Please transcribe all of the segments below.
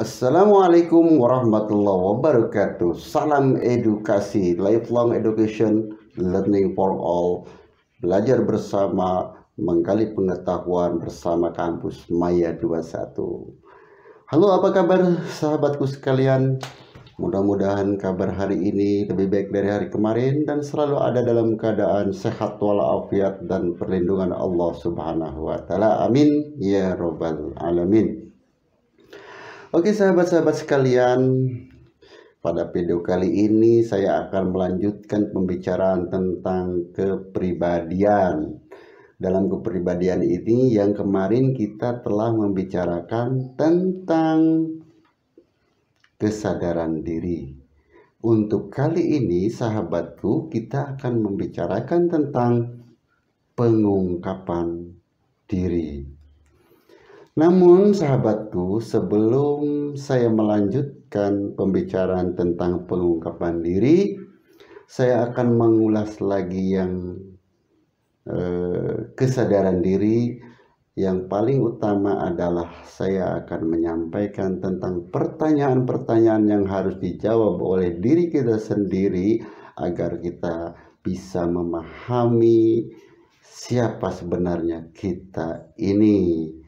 Assalamualaikum warahmatullahi wabarakatuh. Salam edukasi, lifelong education, learning for all. Belajar bersama, menggali pengetahuan bersama kampus Maya 21. Halo, apa kabar sahabatku sekalian? Mudah-mudahan kabar hari ini lebih baik dari hari kemarin dan selalu ada dalam keadaan sehat walafiat dan perlindungan Allah Subhanahu wa taala. Amin ya robbal alamin. Oke sahabat-sahabat sekalian, pada video kali ini saya akan melanjutkan pembicaraan tentang kepribadian. Dalam kepribadian ini yang kemarin kita telah membicarakan tentang kesadaran diri. Untuk kali ini sahabatku, kita akan membicarakan tentang pengungkapan diri. Namun sahabatku, sebelum saya melanjutkan pembicaraan tentang pengungkapan diri, saya akan mengulas lagi yang kesadaran diri. Yang paling utama adalah saya akan menyampaikan tentang pertanyaan-pertanyaan yang harus dijawab oleh diri kita sendiri agar kita bisa memahami siapa sebenarnya kita ini.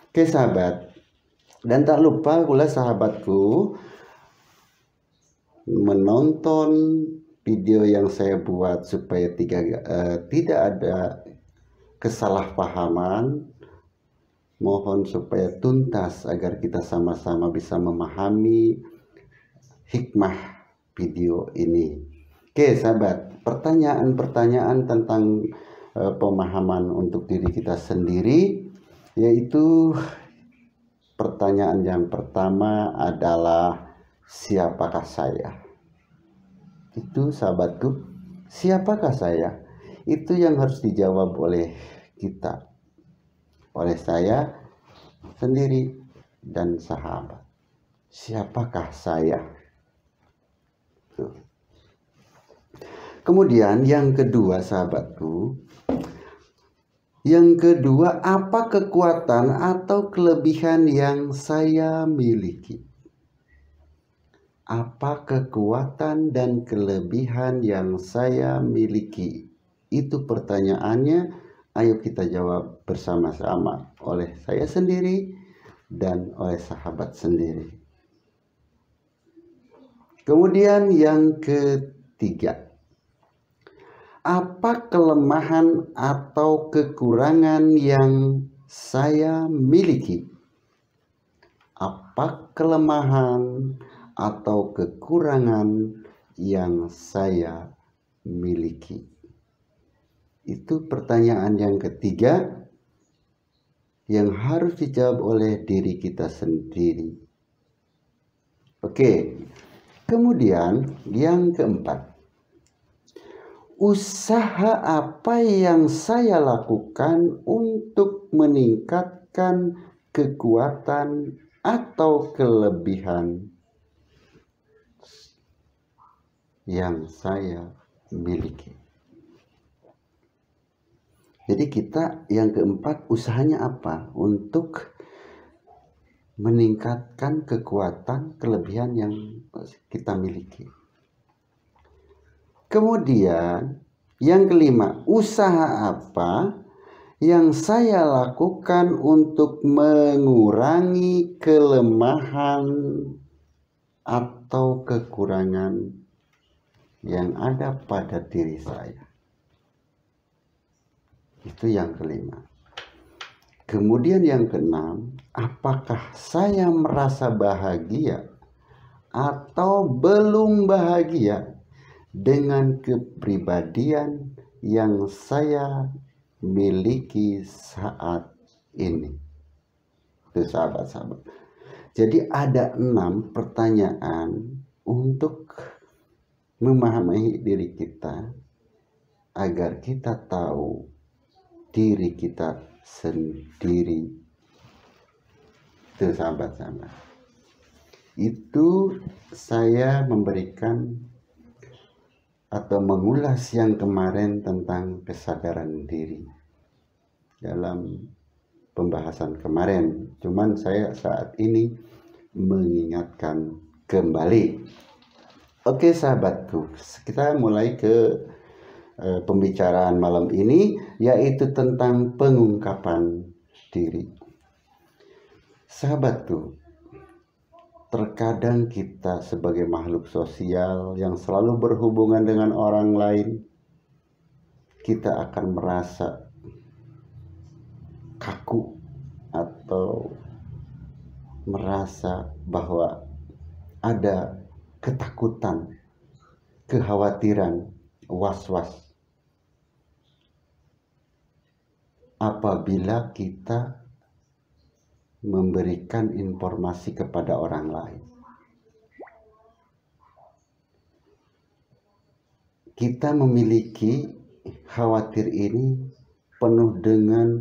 Oke sahabat, dan tak lupa pula sahabatku menonton video yang saya buat supaya tidak ada kesalahpahaman. Mohon supaya tuntas agar kita sama-sama bisa memahami hikmah video ini. Oke sahabat, pertanyaan-pertanyaan tentang pemahaman untuk diri kita sendiri, yaitu pertanyaan yang pertama adalah siapakah saya? Itu sahabatku, siapakah saya? Itu yang harus dijawab oleh kita, oleh saya sendiri dan sahabat. Siapakah saya? Tuh. Kemudian yang kedua sahabatku, apa kekuatan atau kelebihan yang saya miliki? Apa kekuatan dan kelebihan yang saya miliki? Itu pertanyaannya. Ayo kita jawab bersama-sama oleh saya sendiri dan oleh sahabat sendiri. Kemudian yang ketiga, apa kelemahan atau kekurangan yang saya miliki? Apa kelemahan atau kekurangan yang saya miliki? Itu pertanyaan yang ketiga yang harus dijawab oleh diri kita sendiri. Oke, kemudian yang keempat, usaha apa yang saya lakukan untuk meningkatkan kekuatan atau kelebihan yang saya miliki? Jadi kita yang keempat, usahanya apa untuk meningkatkan kekuatan kelebihan yang kita miliki. Kemudian yang kelima, usaha apa yang saya lakukan untuk mengurangi kelemahan atau kekurangan yang ada pada diri saya. Itu yang kelima. Kemudian yang keenam, apakah saya merasa bahagia atau belum bahagia dengan kepribadian yang saya miliki saat ini? Itu sahabat-sahabat. Jadi ada 6 pertanyaan untuk memahami diri kita agar kita tahu diri kita sendiri. Itu sahabat-sahabat. Itu saya memberikan atau mengulas yang kemarin tentang kesadaran diri dalam pembahasan kemarin. Cuman saya saat ini mengingatkan kembali. Oke sahabatku, kita mulai ke pembicaraan malam ini, yaitu tentang pengungkapan diri. Sahabatku, terkadang kita sebagai makhluk sosial yang selalu berhubungan dengan orang lain, kita akan merasa kaku atau merasa bahwa ada ketakutan, kekhawatiran, was-was apabila kita memberikan informasi kepada orang lain. Kita memiliki khawatir ini penuh dengan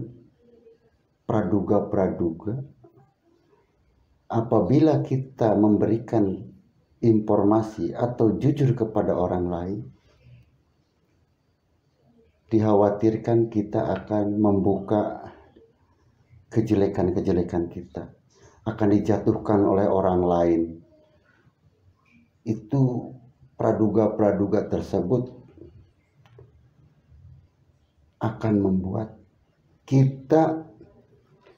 praduga-praduga. Apabila kita memberikan informasi atau jujur kepada orang lain, dikhawatirkan kita akan membuka kejelekan-kejelekan kita, akan dijatuhkan oleh orang lain. Itu praduga-praduga tersebut akan membuat kita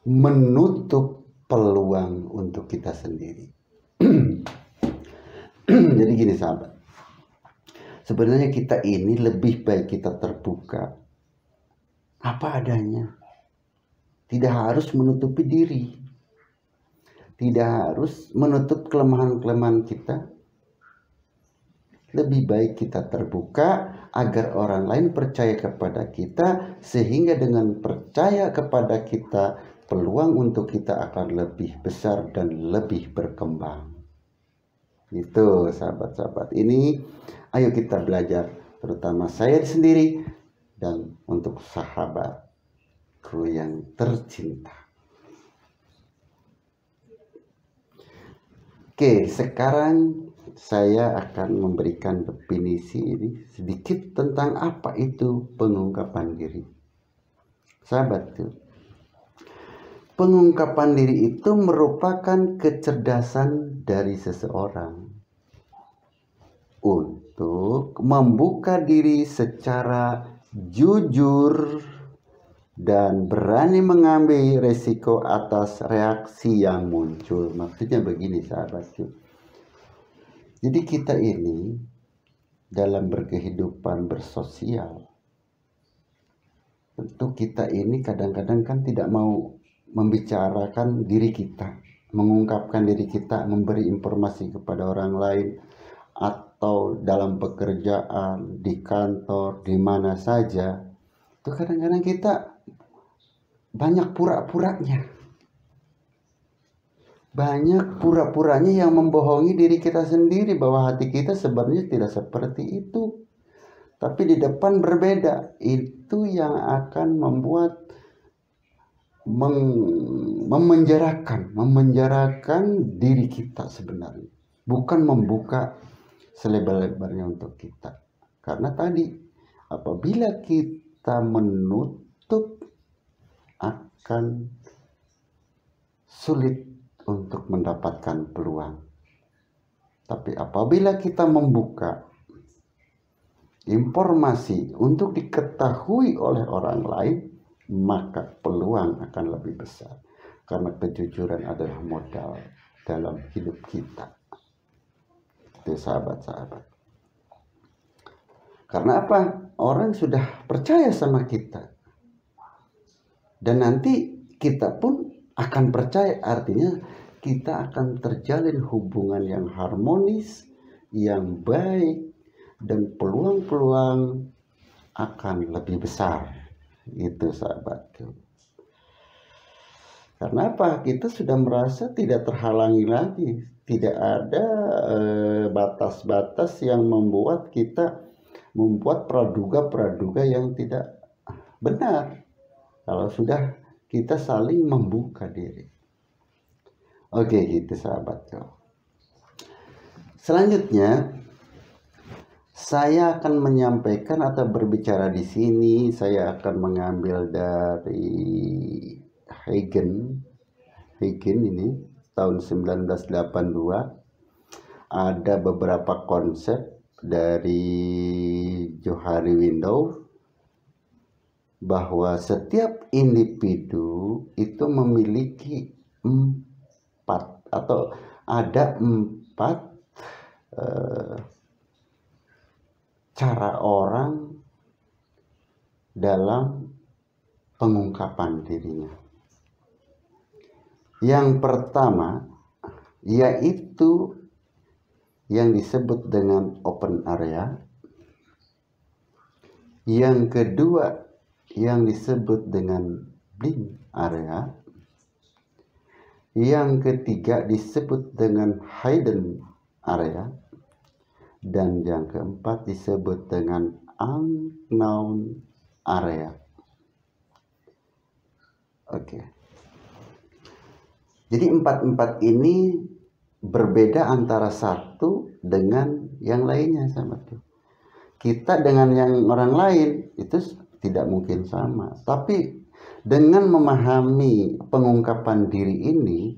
menutup peluang untuk kita sendiri. Jadi gini sahabat, sebenarnya kita ini lebih baik kita terbuka apa adanya. Tidak harus menutupi diri, tidak harus menutup kelemahan-kelemahan kita. Lebih baik kita terbuka agar orang lain percaya kepada kita, sehingga dengan percaya kepada kita, peluang untuk kita akan lebih besar dan lebih berkembang. Itu sahabat-sahabat, ini ayo kita belajar, terutama saya sendiri dan untuk sahabatku yang tercinta. Oke, sekarang saya akan memberikan definisi ini sedikit tentang apa itu pengungkapan diri. Sahabatku, pengungkapan diri itu merupakan kecerdasan dari seseorang untuk membuka diri secara jujur dan berani mengambil resiko atas reaksi yang muncul. Maksudnya begini sahabatku, jadi kita ini dalam berkehidupan bersosial, tentu kita ini kadang-kadang kan tidak mau membicarakan diri kita, mengungkapkan diri kita, memberi informasi kepada orang lain, atau dalam pekerjaan, di kantor, di mana saja. Itu kadang-kadang kita banyak pura-puranya. Banyak pura-puranya yang membohongi diri kita sendiri bahwa hati kita sebenarnya tidak seperti itu. Tapi di depan berbeda. Itu yang akan membuat memenjarakan diri kita sebenarnya. Bukan membuka selebar-lebarnya untuk kita. Karena tadi apabila kita menutup, akan sulit untuk mendapatkan peluang. Tapi apabila kita membuka informasi untuk diketahui oleh orang lain, maka peluang akan lebih besar. Karena kejujuran adalah modal dalam hidup kita. Itu sahabat-sahabat. Karena apa? Orang sudah percaya sama kita. Dan nanti kita pun akan percaya, artinya kita akan terjalin hubungan yang harmonis, yang baik, dan peluang-peluang akan lebih besar. Itu sahabatku. Karena apa? Kita sudah merasa tidak terhalangi lagi. Tidak ada batas-batas yang membuat kita membuat praduga-praduga yang tidak benar. Kalau sudah kita saling membuka diri. Oke, gitu sahabatku. Selanjutnya, saya akan menyampaikan atau berbicara di sini. Saya akan mengambil dari Hagen ini tahun 1982, ada beberapa konsep dari Johari Window bahwa setiap individu itu memiliki 4 atau ada 4 cara orang dalam pengungkapan dirinya. Yang pertama yaitu yang disebut dengan open area. Yang kedua yang disebut dengan blind area. Yang ketiga disebut dengan hidden area. Dan yang keempat disebut dengan unknown area. Oke. Jadi 4 ini berbeda antara satu dengan yang lainnya, sahabat. Kita dengan yang orang lain itu tidak mungkin sama. Tapi dengan memahami pengungkapan diri ini,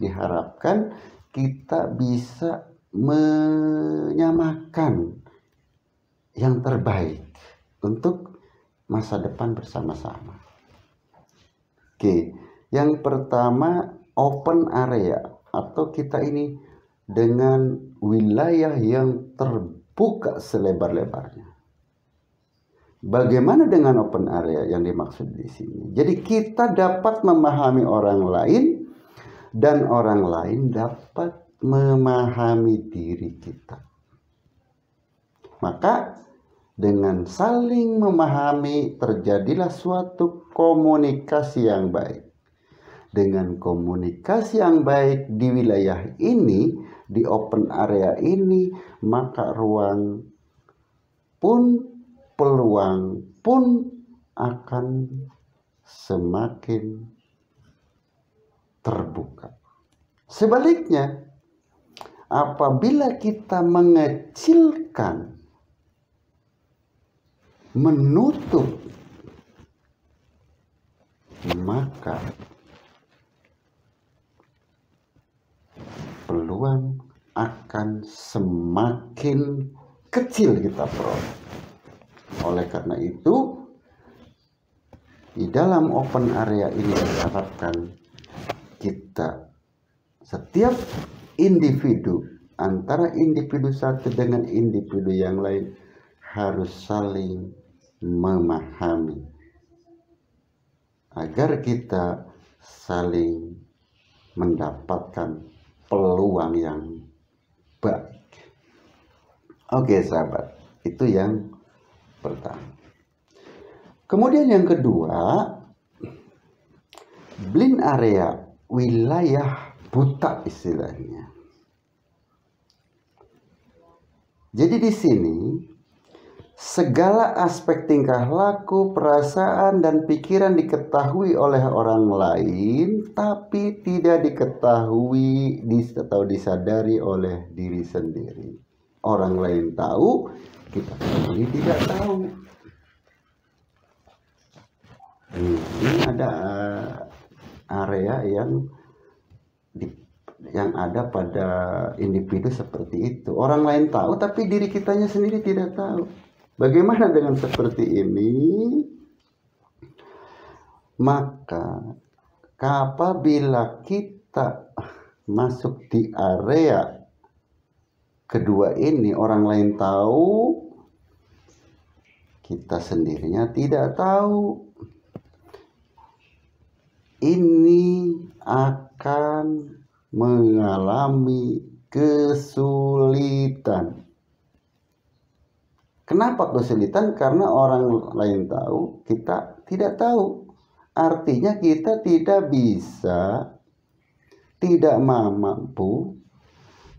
diharapkan kita bisa menyamakan yang terbaik untuk masa depan bersama-sama. Oke, yang pertama open area, atau kita ini dengan wilayah yang terbuka selebar-lebarnya. Bagaimana dengan open area yang dimaksud di sini? Jadi kita dapat memahami orang lain dan orang lain dapat memahami diri kita. Maka dengan saling memahami terjadilah suatu komunikasi yang baik. Dengan komunikasi yang baik di wilayah ini, di open area ini, maka ruang pun, peluang pun akan semakin terbuka. Sebaliknya, apabila kita mengecilkan, menutup, maka peluang akan semakin kecil kita peroleh. Oleh karena itu, di dalam open area ini diharapkan kita, setiap individu, antara individu satu dengan individu yang lain, harus saling memahami agar kita saling mendapatkan peluang yang baik. Oke sahabat, itu yang pertama. Kemudian yang kedua, blind area, wilayah buta istilahnya. Jadi di sini segala aspek tingkah laku, perasaan, dan pikiran diketahui oleh orang lain, tapi tidak diketahui atau disadari oleh diri sendiri. Orang lain tahu, kita sendiri tidak tahu. Ini ada area yang ada pada individu seperti itu. Orang lain tahu, tapi diri kitanya sendiri tidak tahu. Bagaimana dengan seperti ini? Maka apabila kita masuk di area kedua ini, orang lain tahu, kita sendirinya tidak tahu. Ini akan mengalami kesulitan. Kenapa kesulitan? Karena orang lain tahu, kita tidak tahu. Artinya kita tidak bisa, tidak mampu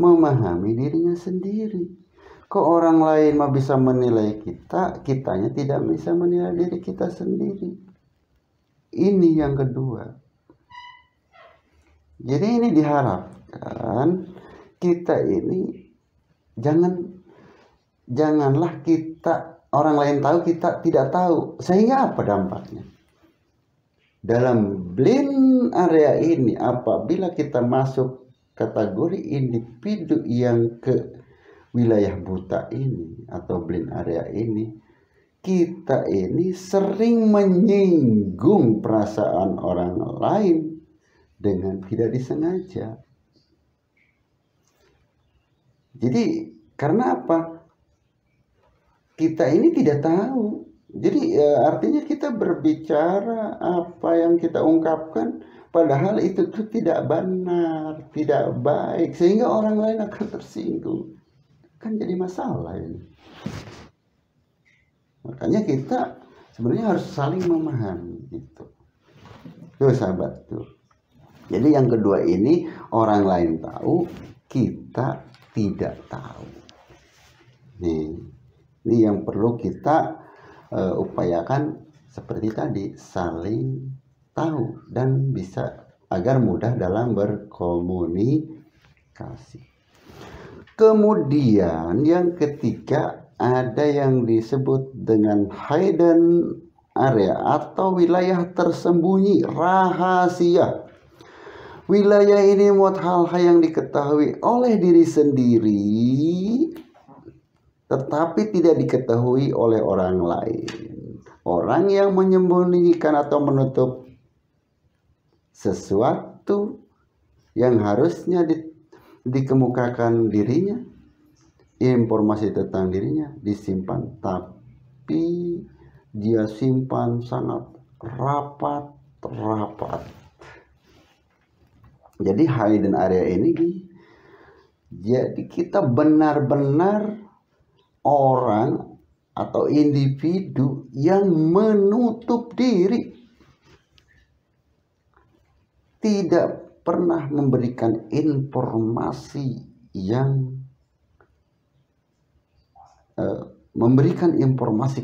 memahami dirinya sendiri. Kok orang lain mah bisa menilai kita, kitanya tidak bisa menilai diri kita sendiri. Ini yang kedua. Jadi ini diharapkan kita ini janganlah kita, orang lain tahu kita tidak tahu. Sehingga apa dampaknya? Dalam blind area ini, apabila kita masuk kategori individu yang ke wilayah buta ini atau blind area ini, kita ini sering menyinggung perasaan orang lain dengan tidak disengaja. Jadi karena apa? Kita ini tidak tahu. Jadi artinya kita berbicara apa yang kita ungkapkan, padahal itu tuh tidak benar, tidak baik, sehingga orang lain akan tersinggung. Kan jadi masalah ini. Makanya kita sebenarnya harus saling memahami gitu. Tuh sahabat tuh. Jadi yang kedua ini, orang lain tahu, kita tidak tahu. Ini yang perlu kita upayakan seperti tadi, saling tahu dan bisa agar mudah dalam berkomunikasi. Kemudian yang ketiga, ada yang disebut dengan hidden area atau wilayah tersembunyi rahasia. Wilayah ini muat hal-hal yang diketahui oleh diri sendiri tetapi tidak diketahui oleh orang lain. Orang yang menyembunyikan atau menutup sesuatu yang harusnya dikemukakan dirinya, informasi tentang dirinya disimpan, tapi dia simpan sangat rapat. Jadi hidden area ini, jadi kita benar-benar orang atau individu yang menutup diri, tidak pernah memberikan informasi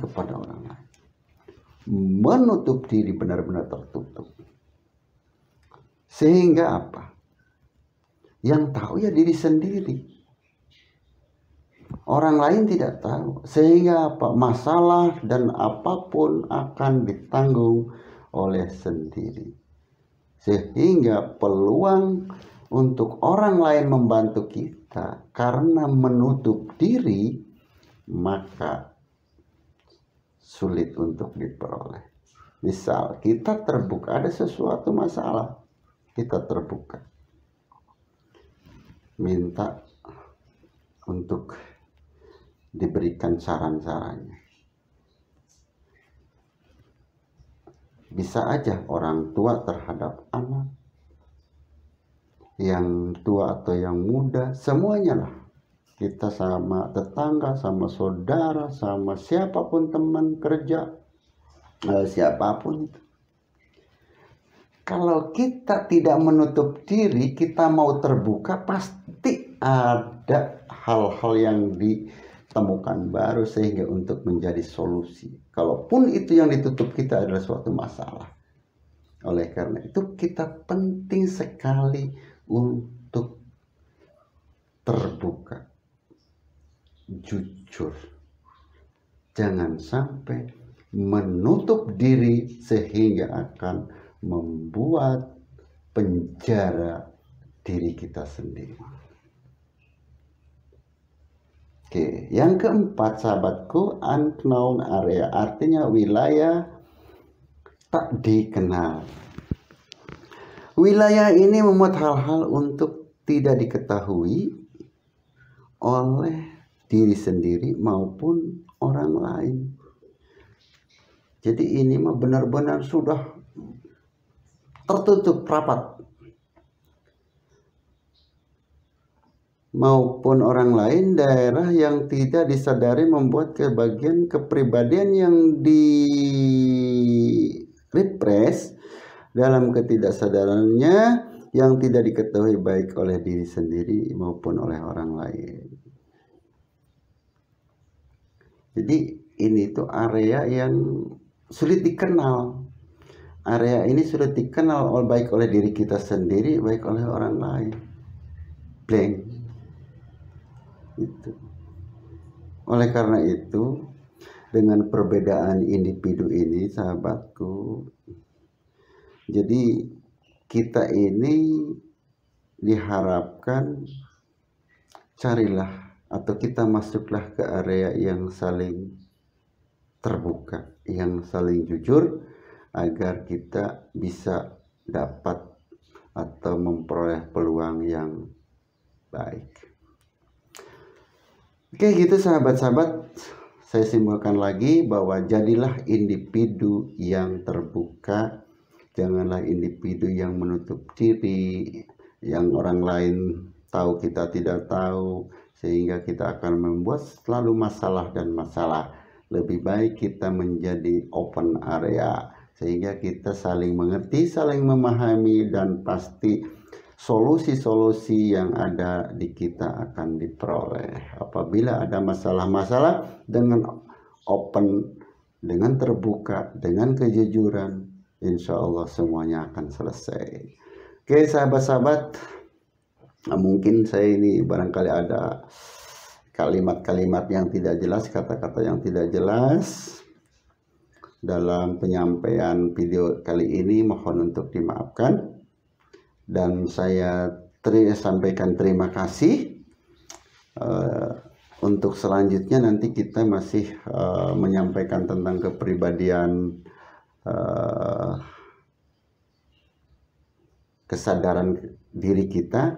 kepada orang lain, menutup diri, benar-benar tertutup. Sehingga apa? Yang tahu ya diri sendiri. Orang lain tidak tahu, sehingga apa? Masalah dan apapun akan ditanggung oleh sendiri. Sehingga peluang untuk orang lain membantu kita karena menutup diri, maka sulit untuk diperoleh. Misal kita terbuka, ada sesuatu masalah, kita terbuka, minta untuk diberikan saran-sarannya. Bisa aja orang tua terhadap anak, yang tua atau yang muda, semuanya lah. Kita sama tetangga, sama saudara, sama siapapun, teman kerja, siapapun itu. Kalau kita tidak menutup diri, kita mau terbuka, pasti ada hal-hal yang ditemukan baru sehingga untuk menjadi solusi. Kalaupun itu yang ditutup kita adalah suatu masalah. Oleh karena itu kita penting sekali untuk terbuka, jujur. Jangan sampai menutup diri sehingga akan membuat penjara diri kita sendiri. Oke, yang keempat sahabatku, unknown area, artinya wilayah tak dikenal. Wilayah ini memuat hal-hal untuk tidak diketahui oleh diri sendiri maupun orang lain. Jadi ini mah benar-benar sudah tertutup rapat, maupun orang lain, daerah yang tidak disadari membuat kepribadian yang direpress dalam ketidaksadarannya yang tidak diketahui baik oleh diri sendiri maupun oleh orang lain. Jadi ini tuh area yang sulit dikenal. Area ini sudah dikenal baik oleh diri kita sendiri, baik oleh orang lain. Blank. Itu. Oleh karena itu, dengan perbedaan individu ini, sahabatku, Jadi kita ini diharapkan carilah atau kita masuklah ke area yang saling terbuka, yang saling jujur, agar kita bisa dapat atau memperoleh peluang yang baik. Oke, gitu sahabat-sahabat, saya simpulkan lagi bahwa jadilah individu yang terbuka, janganlah individu yang menutup diri, yang orang lain tahu kita tidak tahu, sehingga kita akan membuat selalu masalah dan masalah. Lebih baik kita menjadi open area, sehingga kita saling mengerti, saling memahami, dan pasti solusi-solusi yang ada di kita akan diperoleh. Apabila ada masalah-masalah, dengan open, dengan terbuka, dengan kejujuran, insya Allah semuanya akan selesai. Oke sahabat-sahabat, mungkin saya ini barangkali ada kalimat-kalimat yang tidak jelas, kata-kata yang tidak jelas dalam penyampaian video kali ini, mohon untuk dimaafkan. Dan saya sampaikan terima kasih. Untuk selanjutnya nanti kita masih menyampaikan tentang kepribadian, kesadaran diri kita.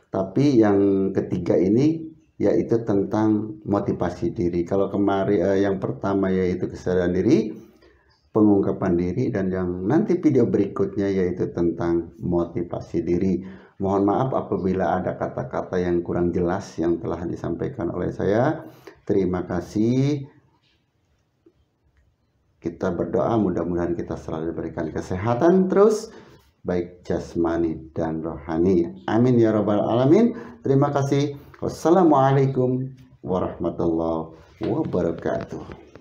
Tapi yang ketiga ini yaitu tentang motivasi diri. Kalau kemarin yang pertama yaitu kesadaran diri, pengungkapan diri, dan yang nanti video berikutnya yaitu tentang motivasi diri. Mohon maaf apabila ada kata-kata yang kurang jelas yang telah disampaikan oleh saya. Terima kasih. Kita berdoa mudah-mudahan kita selalu diberikan kesehatan terus, baik jasmani dan rohani. Amin ya rabbal alamin. Terima kasih. Wassalamualaikum warahmatullahi wabarakatuh.